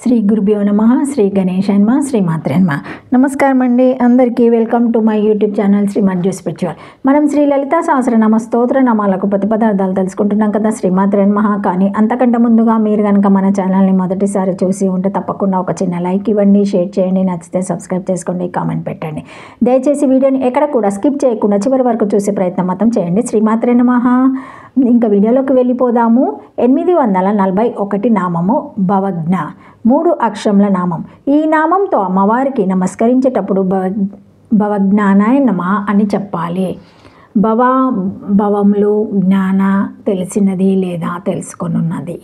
శ్రీ గురుభ్యో నమః. శ్రీ గణేశాయ నమః. శ్రీమాత్రే నమః. నమస్కారం అండి అందరికీ. Welcome to my YouTube channel Shri Manju spiritual. మనం శ్రీ లలితా సహస్రనామ స్తోత్ర నామాలకు ప్రతిపదార్థాలు తెలుసుకుంటున్నాం కదా, శ్రీమాత్రే నమః. కానీ అంతకంటే ముందుగా మీరు కనుక మన ఛానల్ని మొదటిసారి చూసి ఉంటే తప్పకుండా ఒక చిన్న లైక్ ఇవ్వండి, షేర్ చేయండి, నచ్చితే సబ్స్క్రైబ్ చేసుకోండి, కామెంట్ పెట్టండి. దయచేసి వీడియోని ఎక్కడ కూడా స్కిప్ చేయకుండా చివరి వరకు చూసే ప్రయత్నం మాత్రం చేయండి. శ్రీమాత్రే నమః. ఇంకా వీడియోలోకి వెళ్ళిపోదాము. 841 నామము భవజ్ఞ, 3 అక్షరముల నామం. ఈ నామంతో అమ్మవారికి నమస్కరించేటప్పుడు భవజ్ఞానాయ నమః అని చెప్పాలి. భవములు జ్ఞాన, తెలిసినది లేదా తెలుసుకొనున్నది.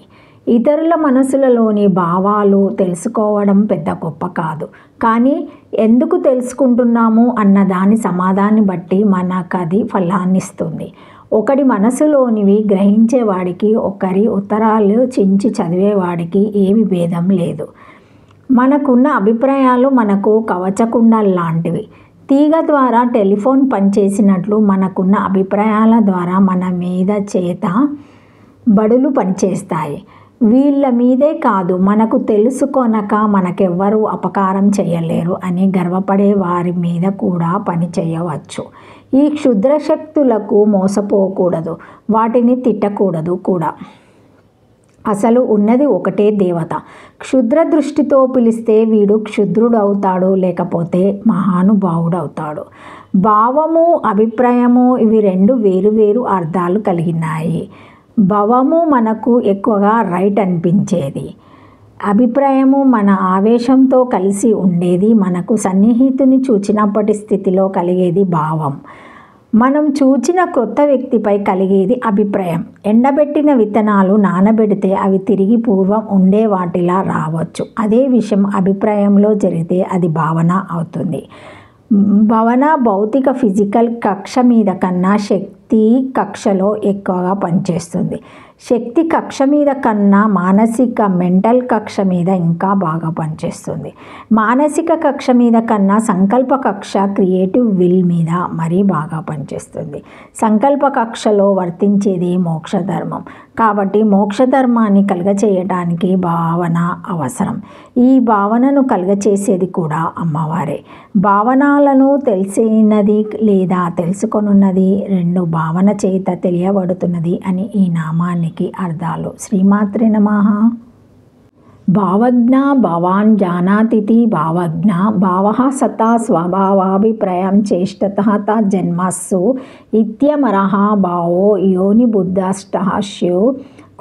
ఇతరుల మనసులలోని భావాలు తెలుసుకోవడం పెద్ద గొప్ప కాదు, కానీ ఎందుకు తెలుసుకుంటున్నాము అన్న దాని సమాధానాన్ని బట్టి మనకది ఫలాన్నిస్తుంది. ఒకడి మనసులోనివి గ్రహించేవాడికి ఒకరి ఉత్తరాలు చించి చదివేవాడికి ఏమి భేదం లేదు. మనకున్న అభిప్రాయాలు మనకు కవచకుండాలు లాంటివి. తీగ ద్వారా టెలిఫోన్ పనిచేసినట్లు మనకున్న అభిప్రాయాల ద్వారా మన మీద చేత బడులు పనిచేస్తాయి. వీళ్ళ మీదే కాదు, మనకు తెలుసుకొనక మనకెవ్వరూ అపకారం చేయలేరు అని గర్వపడే వారి మీద కూడా పని చేయవచ్చు. ఈ క్షుద్ర శక్తులకు మోసపోకూడదు, వాటిని తిట్టకూడదు కూడా. అసలు ఉన్నది ఒకటే దేవత. క్షుద్ర దృష్టితో పిలిస్తే వీడు క్షుద్రుడవుతాడు, లేకపోతే మహానుభావుడవుతాడు. భావము, అభిప్రాయము ఇవి 2 వేరు అర్థాలు కలిగినాయి. భావము మనకు ఎక్కువగా రైట్ అనిపించేది. అభిప్రాయము మన ఆవేశంతో కలిసి ఉండేది. మనకు సన్నిహితుని చూచినప్పటి స్థితిలో కలిగేది భావం. మనం చూచిన క్రొత్త వ్యక్తిపై కలిగేది అభిప్రాయం. ఎండబెట్టిన విత్తనాలు నానబెడితే అవి తిరిగి పూర్వం ఉండే వాటిలా రావచ్చు. అదే విషయం అభిప్రాయంలో జరిగితే అది భావన అవుతుంది. భావన భౌతిక ఫిజికల్ కక్ష మీద కన్నా శక్తి కక్షలో ఎక్కువగా పనిచేస్తుంది. శక్తి కక్ష మీద కన్నా మానసిక మెంటల్ కక్ష మీద ఇంకా బాగా పనిచేస్తుంది. మానసిక కక్ష మీద కన్నా సంకల్ప కక్ష క్రియేటివ్ విల్ మీద మరీ బాగా పనిచేస్తుంది. సంకల్ప కక్షలో వర్తించేది మోక్ష ధర్మం. కాబట్టి మోక్ష ధర్మాన్ని కలుగచేయడానికి భావన అవసరం. ఈ భావనను కలుగచేసేది కూడా అమ్మవారే. భావనలను తెలిసినది లేదా తెలుసుకొనున్నది 2 భావన చేత తెలియబడుతున్నది అని ఈ నామానికి అర్థాలు. శ్రీమాత్రే నమః. భావజ్ఞ భావాన్ జానాతిథి భావజ్ఞ భావః సతా స్వభావాభిప్రాయం చేష్టతః జన్మస్సు ఇత్యమరః భావో యోని బుద్ధష్టః స్యు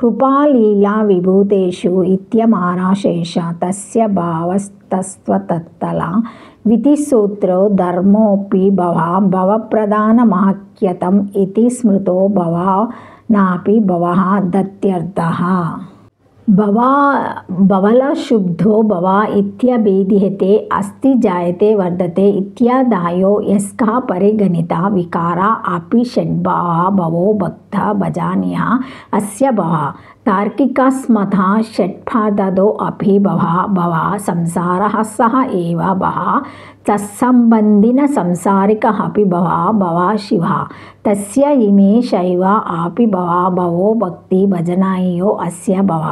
కృపాలీలా విభూతేషు ఇత్యమారాశేష తస్య భావస్తస్వతత్తల వితిసూత్రో ధర్మోపి భవప్రధానమాఖ్యతం ఇతి స్మృతో భవానాపి భవః దత్యర్థః. భవల శుద్ధో భవ ఇత్యభిధీయతే అస్తి జాయతే వర్ధతే ఇత్యాదాయో యస్కః పరిగణిత వికారా అపి షడ్భావః భవో భక్త భజనీయః అస్య భవః తార్కికస్మతః షట్పదదో అపి భవ సంసారః సహ ఏవ భవ తత్సంబంధిన సంసారికః అపి భవ శివః తస్య ఇమే శైవ ఆపి భవో భక్తి భజనాయో అస్య భవ.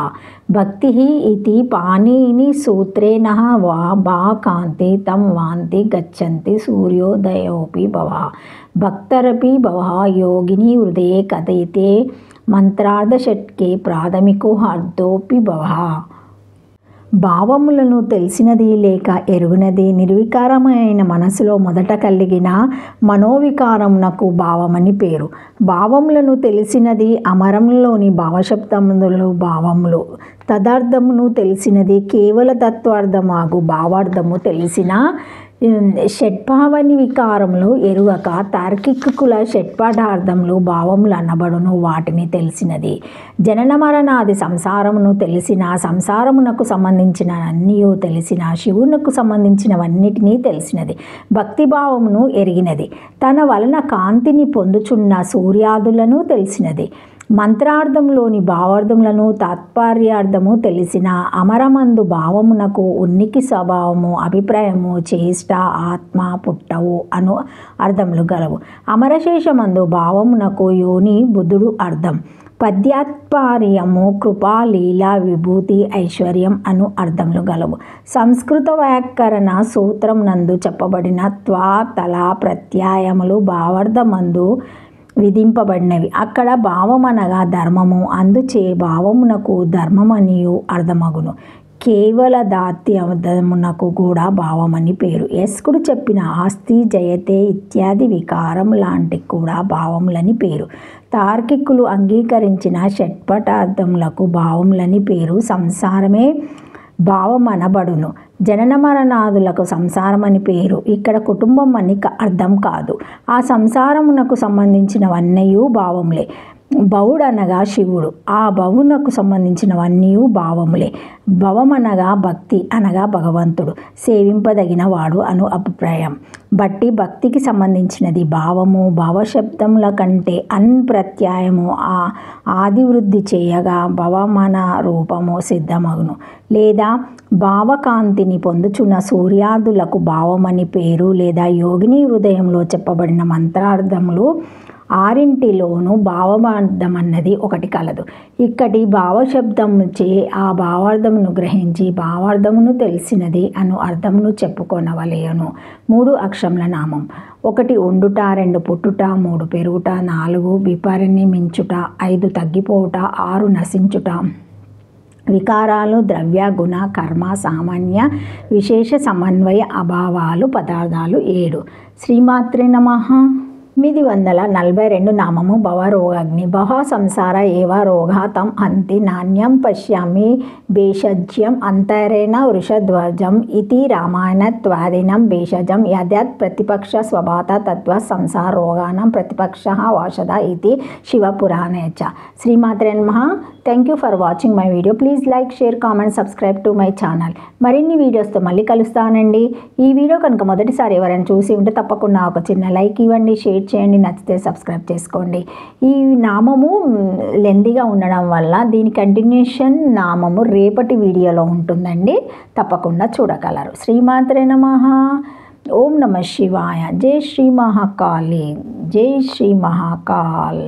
భక్తి ఇతి పాణిని సూత్రేణ వా కాంతి తం వాంతి గచ్చంతి సూర్యోదయోపి భవ భక్తరపి భవ యోగిని హృదయే కథయితే మంత్రార్థషట్కే ప్రాథమికో అర్థోపి భవ. భావములను తెలిసినది లేక ఎరుగునది నిర్వికారమైన మనసులో మొదట కలిగిన మనోవికారమునకు భావమని పేరు. భావములను తెలిసినది అమరంలోని భావశబ్దములు భావములు. తదర్థమును తెలిసినది కేవల తత్వార్థమాగు భావార్థము తెలిసిన షట్భావని వికారములు ఎరుగక తార్కికుల షట్పదార్థములు భావములు అనబడును. వాటిని తెలిసినది. జనన మరణాది సంసారమును తెలిసిన, సంసారమునకు సంబంధించిన అన్నీ తెలిసిన, శివునకు సంబంధించినవన్నిటినీ తెలిసినది. భక్తిభావమును ఎరిగినది. తన వలన కాంతిని పొందుచున్న సూర్యాదులను తెలిసినది. మంత్రార్థంలోని భావార్థములను తాత్పర్యార్థము తెలిసిన అమరమందు భావమునకు ఉనికి స్వభావము అభిప్రాయము చేష్ట ఆత్మ పుట్టవు అను అర్థములు గలవు. అమరశేషమందు భావమునకు యోని బుద్ధుడు అర్థం. పద్యాత్పార్యము, కృపా, లీలా, విభూతి, ఐశ్వర్యం అను అర్థములు గలవు. సంస్కృత వ్యాకరణ సూత్రం నందు చెప్పబడిన త్వా, తల ప్రత్యయములు భావార్థమందు విధింపబడినవి. అక్కడ భావమనగా ధర్మము, అందుచే భావమునకు ధర్మమనియు అర్థమగును. కేవల దాత్యమునకు కూడా భావమని పేరు. యస్కుడు చెప్పిన ఆస్తి, జయతే ఇత్యాది వికారం లాంటి కూడా భావములని పేరు. తార్కికులు అంగీకరించిన షట్పటార్థములకు భావములని పేరు. సంసారమే భావమనబడును. జనన మరణాదులకు సంసారమని పేరు. ఇక్కడ కుటుంబం అని అర్థం కాదు. ఆ సంసారమునకు సంబంధించినవన్నయూ భావములే. భవుడనగా శివుడు, ఆ భవునకు సంబంధించినవన్నీ భావములే. భవమనగా భక్తి అనగా భగవంతుడు, సేవింపదగిన వాడు అను అభిప్రాయం బట్టి భక్తికి సంబంధించినది భావము. భావశబ్దముల కంటే అన్ ప్రత్యయము ఆదివృద్ధి చేయగా భవమన రూపము సిద్ధమగును. లేదా భావకాంతిని పొందుచున్న సూర్యాదులకు భావమని పేరు. లేదా యోగిని హృదయంలో చెప్పబడిన మంత్రార్థములు ఆరింటిలోనూ భావార్థం అన్నది ఒకటి కలదు. ఇక్కడి భావశబ్దముచే ఆ భావార్థమును గ్రహించి భావార్థమును తెలిసినది అను అర్థమును చెప్పుకొనవలెను. 3 అక్షరముల నామం: 1 ఉండుట, 2 పుట్టుట, 3 పెరుగుట, 4 విపరిణమించుట, 5 తగ్గిపోవుట, 6 నశించుట. వికారాలు ద్రవ్య, గుణ, కర్మ, సామాన్య, విశేష, సమన్వయ, అభావాలు, పదార్థాలు 7. శ్రీమాత్రే నమః. 842 నామము: భవరోగాగ్ని. భవ సంసార ఏవ రోగా తం హంతి నాణ్యం పశ్యామి భేషజ్యం అంతరేణ వృషధ్వజం ఇతి రామాయణత్వాదినం భేషజం యద్యత్ ప్రతిపక్ష స్వభాత తత్వ సంసార రోగానం ప్రతిపక్ష వాషద ఇది శివపురాణే చ. శ్రీమాత్రే నమః. Thank you for watching my video. Please like, share, comment, subscribe to my channel. మరిన్ని వీడియోస్తో మళ్ళీ కలుస్తానండి. ఈ వీడియో కనుక మొదటిసారి ఎవరైనా చూసి ఉంటే తప్పకుండా ఒక చిన్న లైక్ ఇవ్వండి, షేర్ చేయండి, నచ్చితే సబ్స్క్రైబ్ చేసుకోండి. ఈ నామము లెందీగా ఉండడం వల్ల దీని కంటిన్యూషన్ నామము రేపటి వీడియోలో ఉంటుందండి, తప్పకుండా చూడగలరు. శ్రీమాత్రే నమః. ఓం నమః శివాయ. జై శ్రీ మహాకాళి. జై శ్రీ మహాకాల్.